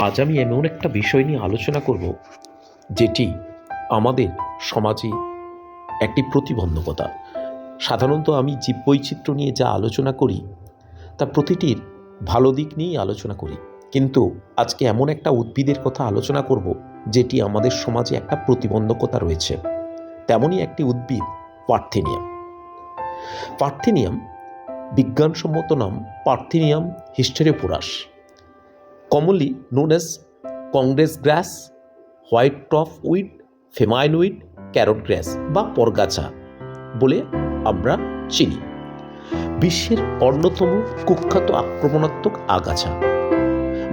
আজ আমি এমন একটা বিষয় নিয়ে আলোচনা করব যেটি আমাদের সমাজে একটি প্রতিবন্ধকতা। সাধারণত আমি জীববৈচিত্র্য নিয়ে যা আলোচনা করি তা প্রতিটির ভালো দিক নিয়েই আলোচনা করি, কিন্তু আজকে এমন একটা উদ্ভিদের কথা আলোচনা করব যেটি আমাদের সমাজে একটা প্রতিবন্ধকতা রয়েছে। তেমনই একটি উদ্ভিদ পার্থেনিয়াম। পার্থেনিয়াম বিজ্ঞানসম্মত নাম parthenium hysterophorus, commonly known as congress grass, white top weed, famine weed, carrot grass বা পরগাছা বলে আমরা চিনি। বিশ্বের অন্যতম কুখ্যাত আক্রমণাত্মক আগাছা।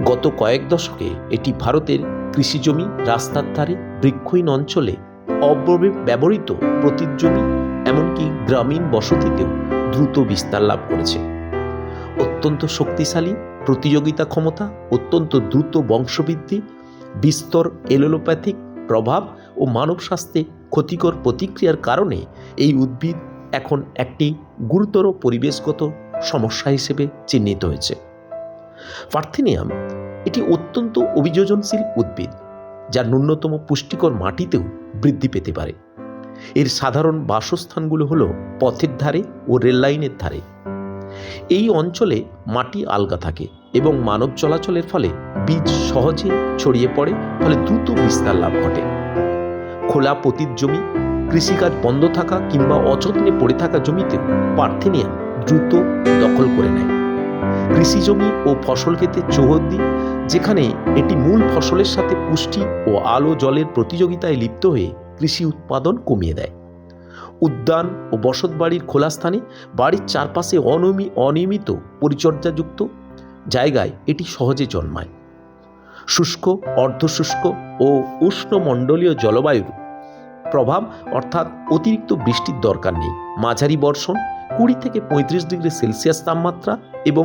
গত কয়েক দশকে এটি ভারতের কৃষিজমি, রাস্তার ধারে, বৃক্ষহীন অঞ্চলে, অব্যবহৃত পতিত জমি, এমনকি গ্রামীণ বসতিতেও দ্রুত বিস্তার লাভ করেছে। অত্যন্ত শক্তিশালী প্রতিযোগিতা ক্ষমতা, অত্যন্ত দ্রুত বংশবৃদ্ধি, বিস্তর এলোপ্যাথিক প্রভাব ও মানব স্বাস্থ্যে ক্ষতিকর প্রতিক্রিয়ার কারণে এই উদ্ভিদ এখন একটি গুরুতর পরিবেশগত সমস্যা হিসেবে চিহ্নিত হয়েছে। পার্থেনিয়াম এটি অত্যন্ত অভিযোজনশীল উদ্ভিদ, যা ন্যূনতম পুষ্টিকর মাটিতেও বৃদ্ধি পেতে পারে। এর সাধারণ বাসস্থানগুলো হল পথের ধারে ও রেললাইনের ধারে। এই অঞ্চলে মাটি আলগা থাকে এবং মানব চলাচলের ফলে বীজ সহজে ছড়িয়ে পড়ে, ফলে দ্রুত বিস্তার লাভ ঘটে। খোলা পতিত জমি, কৃষিকাজ বন্ধ থাকা কিংবা অযত্নে পড়ে থাকা জমিতে পার্থেনিয়াম দ্রুত দখল করে নেয়। কৃষি জমি ও ফসল ক্ষেতের চৌহদ্দি, যেখানে এটি মূল ফসলের সাথে পুষ্টি ও আলো জলের প্রতিযোগিতায় লিপ্ত হয়ে কৃষি উৎপাদন কমিয়ে দেয়। উদ্যান ও বসতবাড়ির খোলা স্থানে, বাড়ির চারপাশে অনিয়মিত পরিচর্যাযুক্ত জায়গায় এটি সহজে জন্মায়। শুষ্ক, অর্ধশুষ্ক ও উষ্ণমণ্ডলীয় জলবায়ুর প্রভাব, অর্থাৎ অতিরিক্ত বৃষ্টির দরকার নেই, মাঝারি বর্ষণ, 20 থেকে 35 ডিগ্রি সেলসিয়াস তাপমাত্রা এবং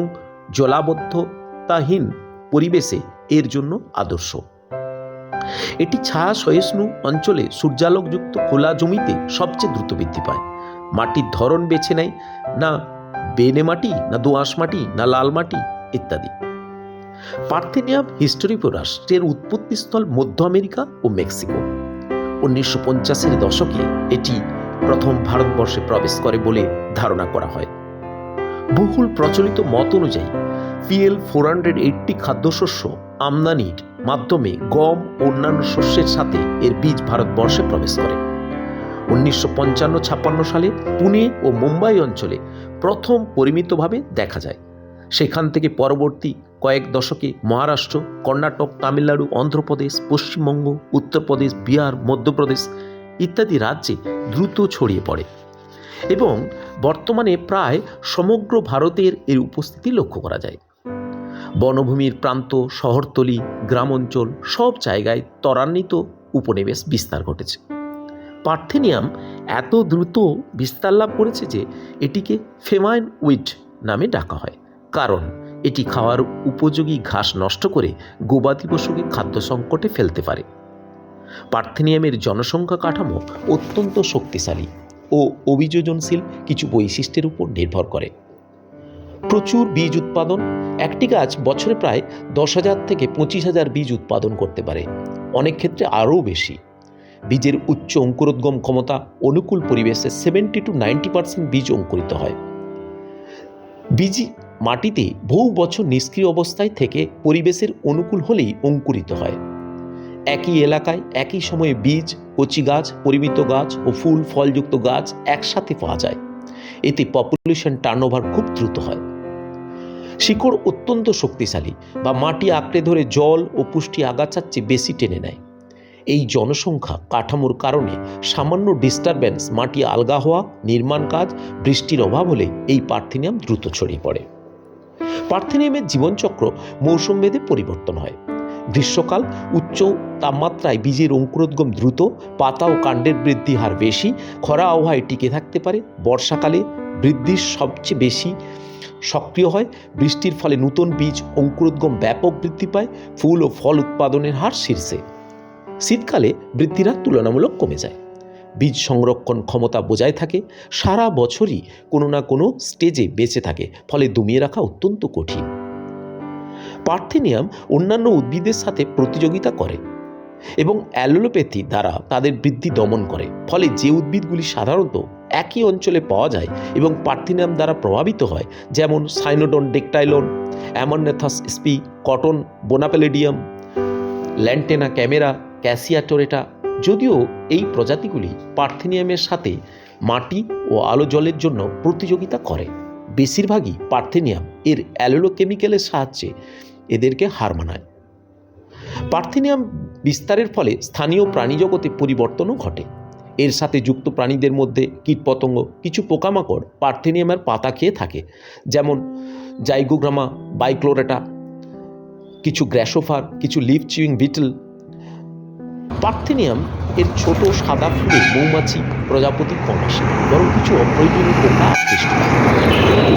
জলাবদ্ধতাহীন পরিবেশে এর জন্য আদর্শ। এটি ছায়া সহিষ্ণু অঞ্চলে সূর্যালোকযুক্ত খোলা জমিতে সবচেয়ে দ্রুত বৃদ্ধি পায়। মাটির ধরন বেছে নেয় না বেলে মাটি, না দোআঁশ মাটি, না লাল মাটি ইত্যাদি। পার্থেনিয়াম হিস্টেরিওপোরাস এর উৎপত্তিস্থল মধ্য আমেরিকা ও মেক্সিকো। 1950-এর দশকে এটি প্রথম ভারতবর্ষে প্রবেশ করে বলে ধারণা করা হয়। বহুল প্রচলিত মত অনুযায়ী PL 480 খাদ্যশস্য আমদানির মাধ্যমে গম ও অন্যান্য শস্যের সাথে এর বীজ ভারতবর্ষে প্রবেশ করে। 1955-56 সালে পুনে ও মুম্বাই অঞ্চলে প্রথম পরিমিতভাবে দেখা যায়। সেখান থেকে পরবর্তী কয়েক দশকে মহারাষ্ট্র, কর্ণাটক, তামিলনাড়ু, অন্ধ্রপ্রদেশ, পশ্চিমবঙ্গ, উত্তরপ্রদেশ, বিহার, মধ্যপ্রদেশ ইত্যাদি রাজ্যে দ্রুত ছড়িয়ে পড়ে এবং বর্তমানে প্রায় সমগ্র ভারতের এর উপস্থিতি লক্ষ্য করা যায়। বনভূমির প্রান্ত, শহরতলি, গ্রাম অঞ্চল সব জায়গায় ত্বরান্বিত উপনিবেশ বিস্তার ঘটেছে। পার্থেনিয়াম এত দ্রুত বিস্তার লাভ করেছে যে এটিকে ফেমাইন উইড নামে ডাকা হয়, কারণ এটি খাওয়ার উপযোগী ঘাস নষ্ট করে গবাদি পশুকে খাদ্য সংকটে ফেলতে পারে। পার্থেনিয়ামের জনসংখ্যা কাঠামো অত্যন্ত শক্তিশালী ও অভিযোজনশীল কিছু বৈশিষ্ট্যের উপর নির্ভর করে। প্রচুর বীজ উৎপাদন। একটি গাছ বছরে প্রায় 10,000 থেকে 25,000 বীজ উৎপাদন করতে পারে, অনেক ক্ষেত্রে আরও বেশি। বীজের উচ্চ অঙ্কুরোদ্গম ক্ষমতা, অনুকূল পরিবেশে 70 to 90% বীজ অঙ্কুরিত হয়। বীজ মাটিতে বহু বছর নিষ্ক্রিয় অবস্থায় থেকে পরিবেশের অনুকূল হলেই অঙ্কুরিত হয়। একই এলাকায় একই সময়ে বীজ, কচি গাছ, পরিমিত গাছ ও ফুল ফলযুক্ত গাছ একসাথে পাওয়া যায়। এতে পপুলেশন টার্নওভার খুব দ্রুত হয়। শিকড় অত্যন্ত শক্তিশালী, বা মাটি আঁকড়ে ধরে জল ও পুষ্টি আগাছার চেয়ে বেশি টেনে নেয়। এই জনসংখ্যা কাঠামোর কারণে সামান্য ডিস্টারবেন্স, মাটি আলগা হওয়া, নির্মাণ কাজ, বৃষ্টির অভাব হলে এই পার্থেনিয়াম দ্রুত ছড়িয়ে পড়ে। পার্থেনিয়ামের জীবনচক্র মৌসুমভেদে পরিবর্তন হয়। গ্রীষ্মকাল উচ্চ তাপমাত্রায় বীজের অঙ্কুরোদ্গম দ্রুত, পাতা ও কাণ্ডের বৃদ্ধি হার বেশি, খরা আবহাওয়ায় টিকে থাকতে পারে। বর্ষাকালে বৃদ্ধির সবচেয়ে বেশি সক্রিয় হয়, বৃষ্টির ফলে নতুন বীজ অঙ্কুরোদ্গম ব্যাপক বৃদ্ধি পায়, ফুল ও ফল উৎপাদনের হার শীর্ষে। শীতকালে বৃদ্ধির হার তুলনামূলক কমে যায়। বীজ সংরক্ষণ ক্ষমতা বজায় থাকে, সারা বছরই কোনো না কোনো স্টেজে বেঁচে থাকে, ফলে দমিয়ে রাখা অত্যন্ত কঠিন। পার্থেনিয়াম অন্যান্য উদ্ভিদের সাথে প্রতিযোগিতা করে এবং অ্যালোপ্যাথি দ্বারা তাদের বৃদ্ধি দমন করে। ফলে যে উদ্ভিদগুলি সাধারণত একই অঞ্চলে পাওয়া যায় এবং পার্থেনিয়াম দ্বারা প্রভাবিত হয়, যেমন সাইনোডন ডেকটাইলন, অ্যামারন্যাথাস স্পি, কটন বোনাপেলিডিয়াম, ল্যান্টেনা ক্যামেরা, ক্যাসিয়া টোরেটা, যদিও এই প্রজাতিগুলি পার্থেনিয়ামের সাথে মাটি ও আলো জলের জন্য প্রতিযোগিতা করে, বেশিরভাগই পার্থেনিয়াম এর অ্যালোকেমিক্যালের সাহায্যে এদেরকে হার মানায়। পার্থেনিয়াম বিস্তারের ফলে স্থানীয় প্রাণীজগতে পরিবর্তনও ঘটে। এর সাথে যুক্ত প্রাণীদের মধ্যে কীটপতঙ্গ, কিছু পোকামাকড় পার্থেনিয়ামের পাতা খেয়ে থাকে, যেমন জাইগোগ্রামা বাইক্লোরেটা, কিছু গ্র্যাসোফার, কিছু লিভ চিউইং বিটল। পার্থেনিয়াম এর ছোট সাদা ফুলে মৌমাছি প্রজাপতি কম আসে, বরং কিছু অপ্রয়োজনীয় পোকা আকৃষ্ট হয়।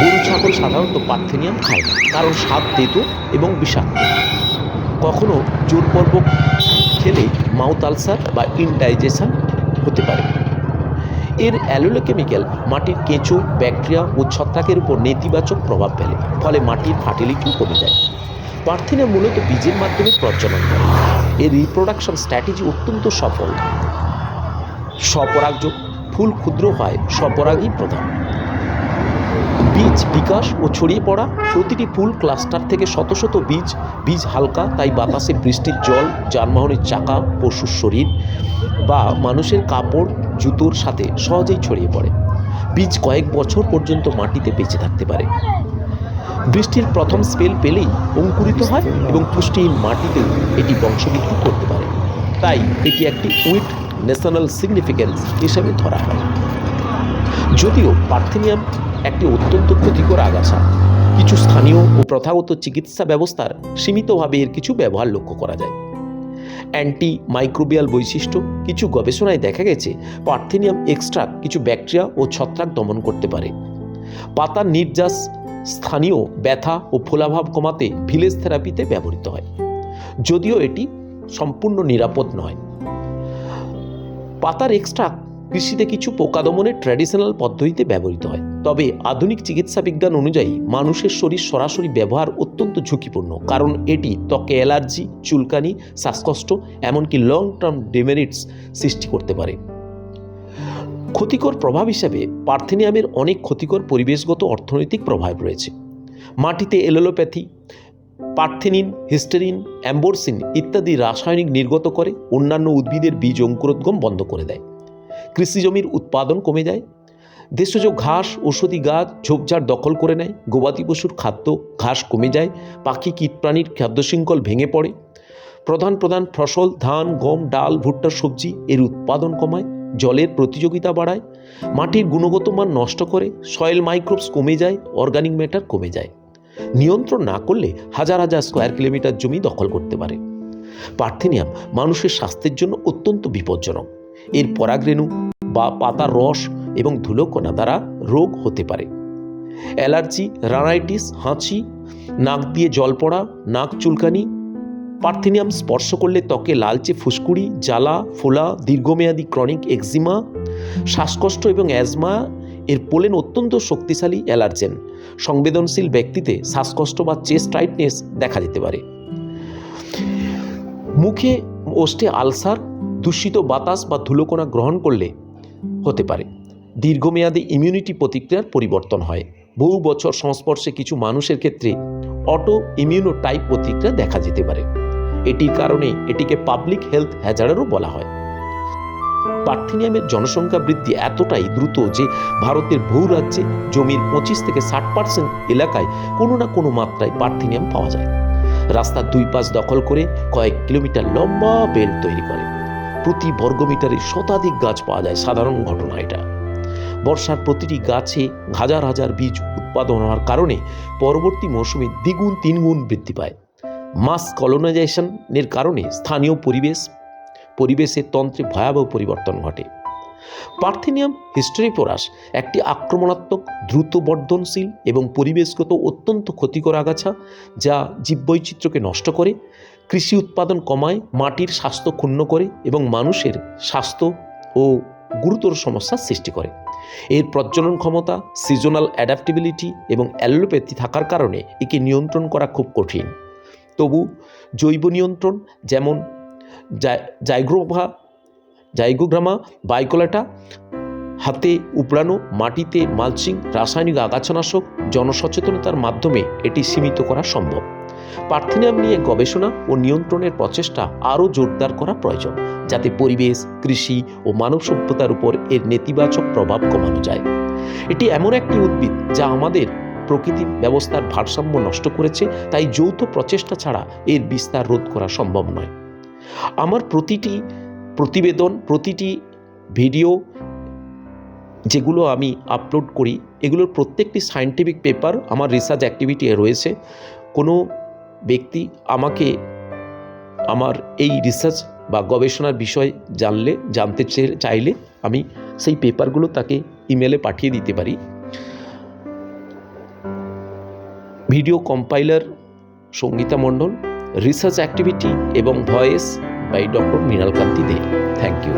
গরু ছাগল সাধারণত পার্থেনিয়াম খায় না, কারণ স্বাদ তেতো এবং বিষাক্ত। কখনো জোরপূর্বক খেলে মাউথ আলসার বা ইনডাইজেশন হতে পারে। এর অ্যালোকেমিক্যাল মাটির কেঁচো, ব্যাকটেরিয়া ও ছত্রাকের উপর নেতিবাচক প্রভাব ফেলে, ফলে মাটির ফার্টিলিটিও কমে যায়। পার্থেনিয়াম মূলত বীজের মাধ্যমে প্রজনন করে। এর রিপ্রোডাকশন স্ট্র্যাটেজি অত্যন্ত সফল। স্বপরাগযোগ, ফুল ক্ষুদ্র হয়, স্বপরাগই প্রধান। বীজ বিকাশ ও ছড়িয়ে পড়া, প্রতিটি ফুল ক্লাস্টার থেকে শত শত বীজ হালকা, তাই বাতাসে, বৃষ্টির জল, যানবাহনের চাকা, পশুর শরীর বা মানুষের কাপড় জুতোর সাথে সহজেই ছড়িয়ে পড়ে। বীজ কয়েক বছর পর্যন্ত মাটিতে বেঁচে থাকতে পারে। বৃষ্টির প্রথম স্পেল পেলেই অঙ্কুরিত হয় এবং পুষ্টিহীন মাটিতেও এটি বংশবৃদ্ধি করতে পারে। তাই এটি একটি উইড ন্যাশনাল সিগনিফিক্যান্স হিসেবে ধরা হয়। যদিও পার্থেনিয়াম একটি অত্যন্ত ক্ষতিকর আগাছা, কিছু স্থানীয় ও প্রথাগত চিকিৎসা ব্যবস্থার সীমিতভাবে এর কিছু ব্যবহার লক্ষ্য করা যায়। অ্যান্টি মাইক্রোবিয়াল বৈশিষ্ট্য, কিছু গবেষণায় দেখা গেছে পার্থেনিয়াম এক্সট্রাক্ট কিছু ব্যাকটেরিয়া ও ছত্রাক দমন করতে পারে। পাতার নির্যাস স্থানীয় ব্যথা ও ফোলাভাব কমাতে ভিলেজ থেরাপিতে ব্যবহৃত হয়, যদিও এটি সম্পূর্ণ নিরাপদ নয়। পাতার এক্সট্রাক্ট কৃষিতে কিছু পোকা দমনের ট্র্যাডিশনাল পদ্ধতিতে ব্যবহৃত হয়, তবে আধুনিক চিকিৎসা বিজ্ঞান অনুযায়ী মানুষের শরীর সরাসরি ব্যবহার অত্যন্ত ঝুঁকিপূর্ণ, কারণ এটি ত্বকে অ্যালার্জি, চুলকানি, শ্বাসকষ্ট, এমনকি লং টার্ম ডিমেরিটস সৃষ্টি করতে পারে। ক্ষতিকর প্রভাব হিসেবে পার্থেনিয়ামের অনেক ক্ষতিকর পরিবেশগত অর্থনৈতিক প্রভাব রয়েছে। মাটিতে এলোপ্যাথি, পার্থেনিন, হিস্টেরিন, অ্যাম্বোরসিন ইত্যাদি রাসায়নিক নির্গত করে, অন্যান্য উদ্ভিদের বীজ অঙ্কুরোদ্গম বন্ধ করে দেয়। কৃষিজমির উৎপাদন কমে যায়। দেশজ ঘাস, ঔষধি গাছ ঝোপঝাড় দখল করে নেয়। গবাদি পশুর খাদ্য ঘাস কমে যায়। পাখি কীটপ্রাণীর খাদ্যশৃঙ্খল ভেঙে পড়ে। প্রধান ফসল ধান, গম, ডাল, ভুট্টা, সবজি এর উৎপাদন কমায়। জলের প্রতিযোগিতা বাড়ায়। মাটির গুণগত মান নষ্ট করে। সয়েল মাইক্রোবস কমে যায়। অর্গানিক ম্যাটার কমে যায়। নিয়ন্ত্রণ না করলে হাজার হাজার স্কোয়ার কিলোমিটার জমি দখল করতে পারে। পার্থেনিয়াম মানুষের স্বাস্থ্যের জন্য অত্যন্ত বিপজ্জনক। এর পরাগরেণু বা পাতার রস এবং ধুলোকণা দ্বারা রোগ হতে পারে। অ্যালার্জি, রানাইটিস, হাঁচি, নাক দিয়ে জল পড়া, নাক চুলকানি। পার্থেনিয়াম স্পর্শ করলে ত্বকে লালচে ফুসকুড়ি, জ্বালা, ফোলা, দীর্ঘমেয়াদী ক্রনিক এক্সিমা, শ্বাসকষ্ট এবং অ্যাজমা। এর পোলেন অত্যন্ত শক্তিশালী অ্যালার্জেন। সংবেদনশীল ব্যক্তিতে শ্বাসকষ্ট বা চেস্ট টাইটনেস দেখা যেতে পারে। মুখে ওষ্ঠে আলসার, দূষিত বাতাস বা ধুলোকণা গ্রহণ করলে হতে পারে। দীর্ঘমেয়াদী ইমিউনিটি প্রতিক্রিয়ার পরিবর্তন হয়। বহু বছর সংস্পর্শে কিছু মানুষের ক্ষেত্রে অটো ইমিউনোটাইপ প্রতিক্রিয়া দেখা যেতে পারে। এটির কারণে এটিকে পাবলিক হেলথ হ্যাজার্ডও বলা হয়। পার্থেনিয়ামের জনসংখ্যা বৃদ্ধি এতটাই দ্রুত যে ভারতের বহু রাজ্যে জমির 25 থেকে 60% এলাকায় কোনো না কোনো মাত্রায় পার্থেনিয়াম পাওয়া যায়। রাস্তার দুই পাশ দখল করে কয়েক কিলোমিটার লম্বা বেল্ট তৈরি করে। প্রতি বর্গমিটারে শতাধিক গাছ পাওয়া যায়। সাধারণ ঘটনা এটা। বর্ষার প্রতিটি গাছে হাজার হাজার বীজ উৎপাদন হওয়ার কারণে পরবর্তী মৌসুমে দ্বিগুণ তিনগুণ বৃদ্ধি পায়। মাস কলোনাইজেশনের কারণে স্থানীয় পরিবেশের তন্ত্রে ভয়াবহ পরিবর্তন ঘটে। পার্থেনিয়াম হিস্টেরিপোরাস একটি আক্রমণাত্মক, দ্রুত বর্ধনশীল এবং পরিবেশগত অত্যন্ত ক্ষতিকর আগাছা, যা জীববৈচিত্র্যকে নষ্ট করে, কৃষি উৎপাদন কমায়, মাটির স্বাস্থ্য ক্ষুণ্ণ করে এবং মানুষের স্বাস্থ্য ও গুরুতর সমস্যার সৃষ্টি করে। এর প্রজনন ক্ষমতা, সিজনাল অ্যাডাপ্টেবিলিটি এবং অ্যালোপ্যাথি থাকার কারণে একে নিয়ন্ত্রণ করা খুব কঠিন। তবু জৈব নিয়ন্ত্রণ যেমন জাইগোগ্রামা বাইকোলাটা, হাতে উপড়ানো, মাটিতে মালচিং, রাসায়নিক আগাছানাশক, জনসচেতনতার মাধ্যমে এটি সীমিত করা সম্ভব। পার্থেনিয়াম নিয়ে গবেষণা ও নিয়ন্ত্রণের প্রচেষ্টা আরও জোরদার করা প্রয়োজন, যাতে পরিবেশ, কৃষি ও মানব সভ্যতার উপর এর নেতিবাচক প্রভাব কমানো যায়। এটি এমন একটি উদ্ভিদ যা আমাদের প্রকৃতি ব্যবস্থার ভারসাম্য নষ্ট করেছে, তাই যৌথ প্রচেষ্টা ছাড়া এর বিস্তার রোধ করা সম্ভব নয়। আমার প্রতিটি প্রতিবেদন, প্রতিটি ভিডিও যেগুলো আমি আপলোড করি, এগুলোর প্রত্যেকটি সায়েন্টিফিক পেপার আমার রিসার্চ অ্যাক্টিভিটি রয়েছে। কোনো ব্যক্তি আমাকে আমার এই রিসার্চ বা গবেষণার বিষয় জানতে চাইলে আমি সেই পেপারগুলো তাকে ইমেলে পাঠিয়ে দিতে পারি। Video compiler Sangeeta Mondal, research activity এবং voice by doctor Mrinalkanti Dey. Thank you.